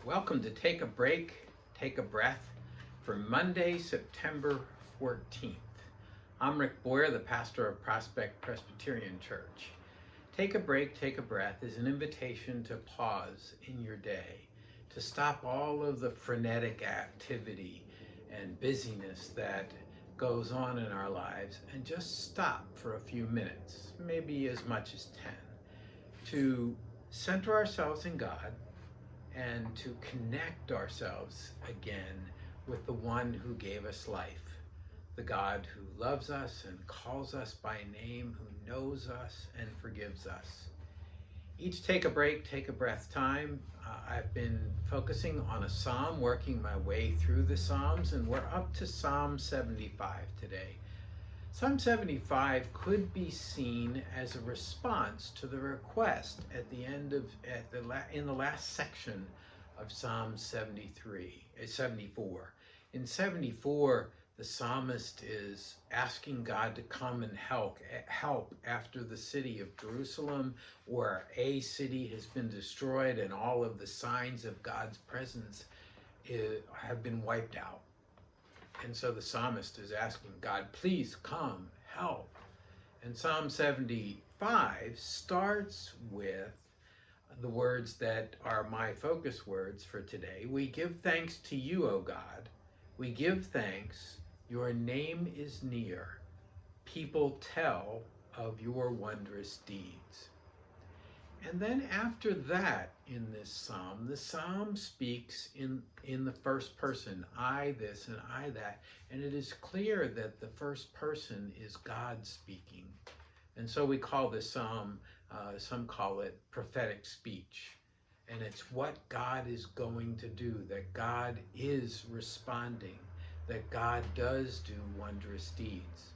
Welcome to Take a Break, Take a Breath for Monday, September 14th. I'm Rick Boyer, the pastor of Prospect Presbyterian Church. Take a break, take a breath is an invitation to pause in your day, to stop all of the frenetic activity and busyness that goes on in our lives and just stop for a few minutes, maybe as much as 10, to center ourselves in God and to connect ourselves again with the one who gave us life, the God who loves us and calls us by name, who knows us and forgives us. Each Take a Break, Take a Breath time, I've been focusing on a psalm, working my way through the Psalms, and we're up to Psalm 75 today. Psalm 75 could be seen as a response to the request at the end of in the last section of Psalm 74. In 74, the psalmist is asking God to come and help after the city of Jerusalem, or a city has been destroyed and all of the signs of God's presence have been wiped out. And so the psalmist is asking God, please come, help. And Psalm 75 starts with the words that are my focus words for today. We give thanks to you, O God. We give thanks. Your name is near. People tell of your wondrous deeds. And then after that, in this psalm, the psalm speaks in the first person, I this and I that, and it is clear that the first person is God speaking. And so we call this psalm, some call it prophetic speech. And it's what God is going to do, that God is responding, that God does do wondrous deeds.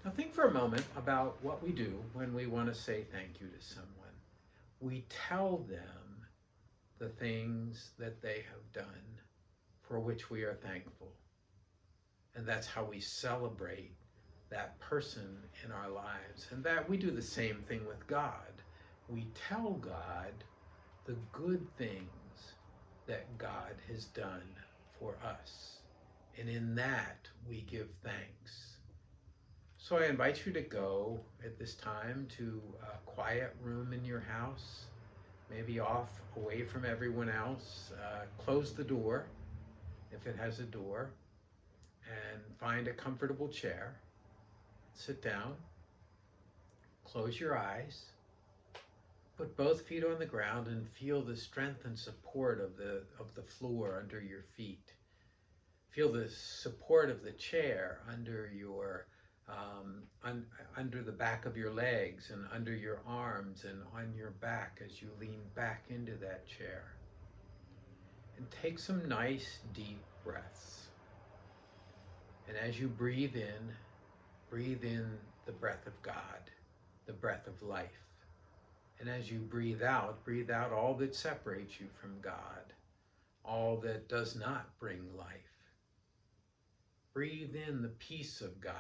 Now think for a moment about what we do when we want to say thank you to someone. We tell them the things that they have done for which we are thankful. And that's how we celebrate that person in our lives. And that we do the same thing with God. We tell God the good things that God has done for us. And in that we give thanks. So I invite you to go at this time to a quiet room in your house, maybe off, away from everyone else. Close the door, if it has a door, and find a comfortable chair. Sit down, close your eyes, put both feet on the ground and feel the strength and support of the floor under your feet. Feel the support of the chair under your under the back of your legs and under your arms and on your back as you lean back into that chair. And take some nice deep breaths. And as you breathe in the breath of God, the breath of life. And as you breathe out all that separates you from God, all that does not bring life. Breathe in the peace of God.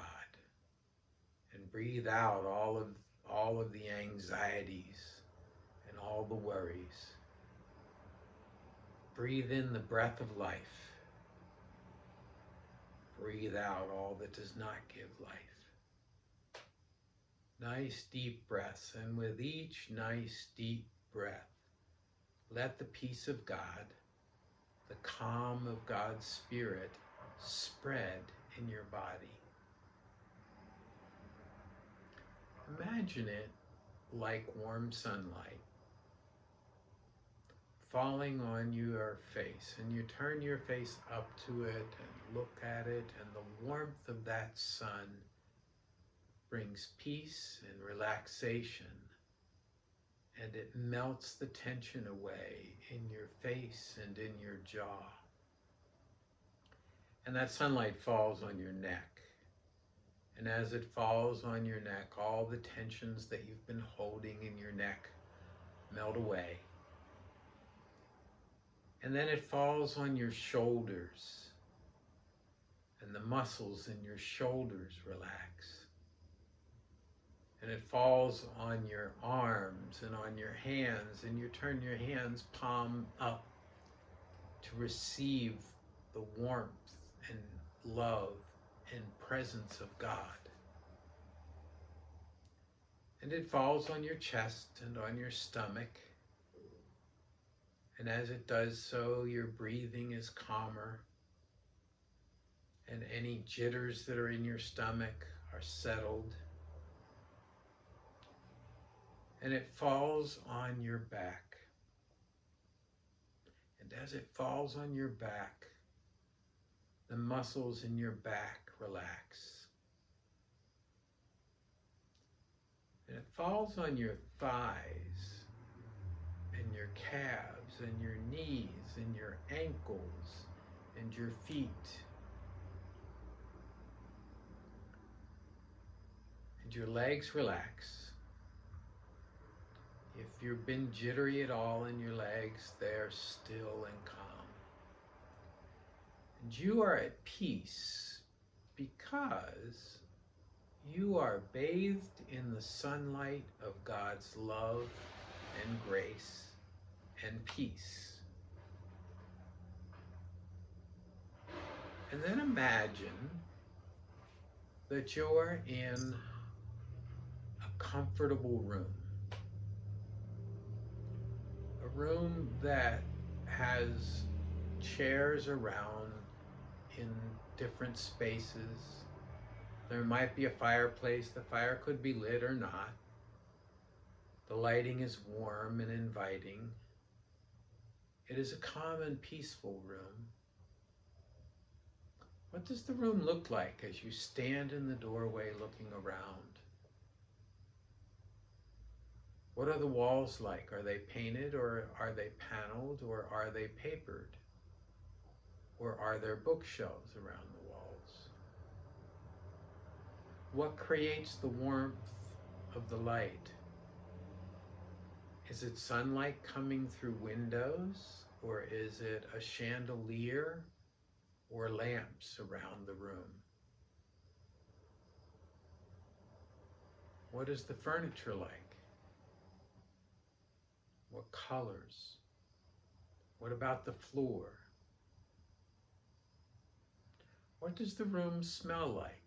And breathe out all of the anxieties and all the worries. Breathe in the breath of life. Breathe out all that does not give life. Nice deep breaths, and with each nice deep breath, let the peace of God, the calm of God's Spirit, spread in your body. Imagine it like warm sunlight falling on your face, and you turn your face up to it and look at it, and the warmth of that sun brings peace and relaxation, and it melts the tension away in your face and in your jaw. And that sunlight falls on your neck. And as it falls on your neck, all the tensions that you've been holding in your neck melt away. And then it falls on your shoulders, and the muscles in your shoulders relax. And it falls on your arms and on your hands, and you turn your hands palm up. to receive the warmth and love and presence of God. And it falls on your chest and on your stomach. And as it does so, your breathing is calmer. And any jitters that are in your stomach are settled. And it falls on your back. And as it falls on your back, the muscles in your back relax. And it falls on your thighs and your calves and your knees and your ankles and your feet. And your legs relax. If you've been jittery at all in your legs, they're still and calm. And you are at peace because you are bathed in the sunlight of God's love and grace and peace. And then imagine that you're in a comfortable room. A room that has chairs around in different spaces. There might be a fireplace. The fire could be lit or not. The lighting is warm and inviting. It is a calm and peaceful room. What does the room look like as you stand in the doorway looking around? What are the walls like? Are they painted, or are they paneled, or are they papered? Or are there bookshelves around the walls? What creates the warmth of the light? Is it sunlight coming through windows, or is it a chandelier or lamps around the room? What is the furniture like? What colors? What about the floor? What does the room smell like?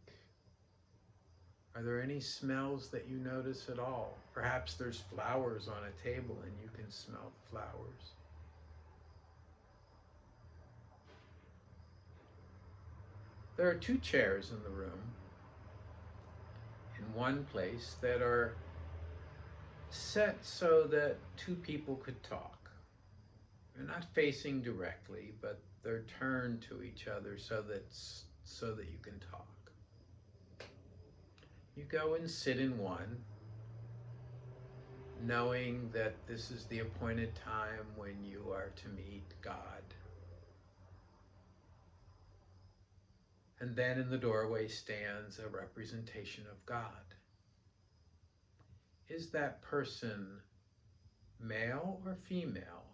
Are there any smells that you notice at all? Perhaps there's flowers on a table and you can smell the flowers. There are 2 chairs in the room, in one place, that are set so that 2 people could talk. They're not facing directly, but they're turned to each other so that you can talk. You go and sit in one, knowing that this is the appointed time when you are to meet God. And then in the doorway stands a representation of God. Is that person male or female?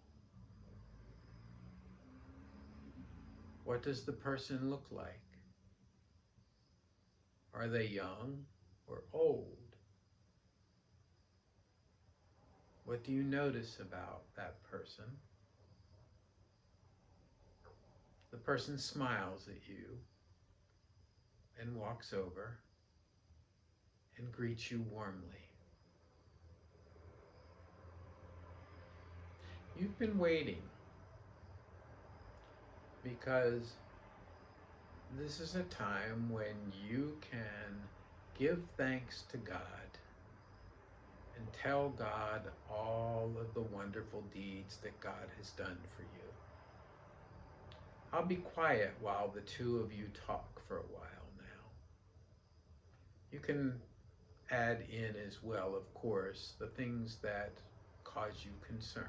What does the person look like? Are they young or old? What do you notice about that person? The person smiles at you and walks over and greets you warmly. You've been waiting because this is a time when you can give thanks to God and tell God all of the wonderful deeds that God has done for you. I'll be quiet while the 2 of you talk for a while now. You can add in as well, of course, the things that cause you concern.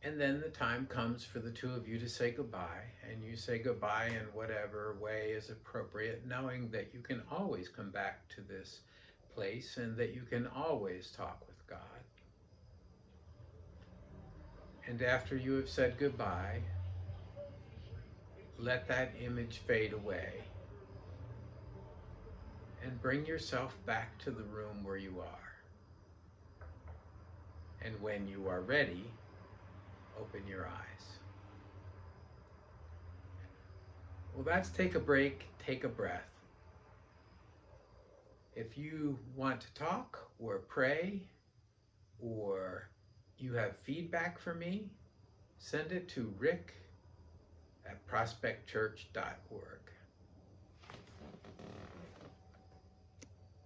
And then the time comes for the two of you to say goodbye, and you say goodbye in whatever way is appropriate, knowing that you can always come back to this place and that you can always talk with God. And after you have said goodbye, let that image fade away and bring yourself back to the room where you are. And when you are ready, open your eyes. Well, that's take a break, take a breath. If you want to talk or pray or you have feedback for me, send it to rick@prospectchurch.org.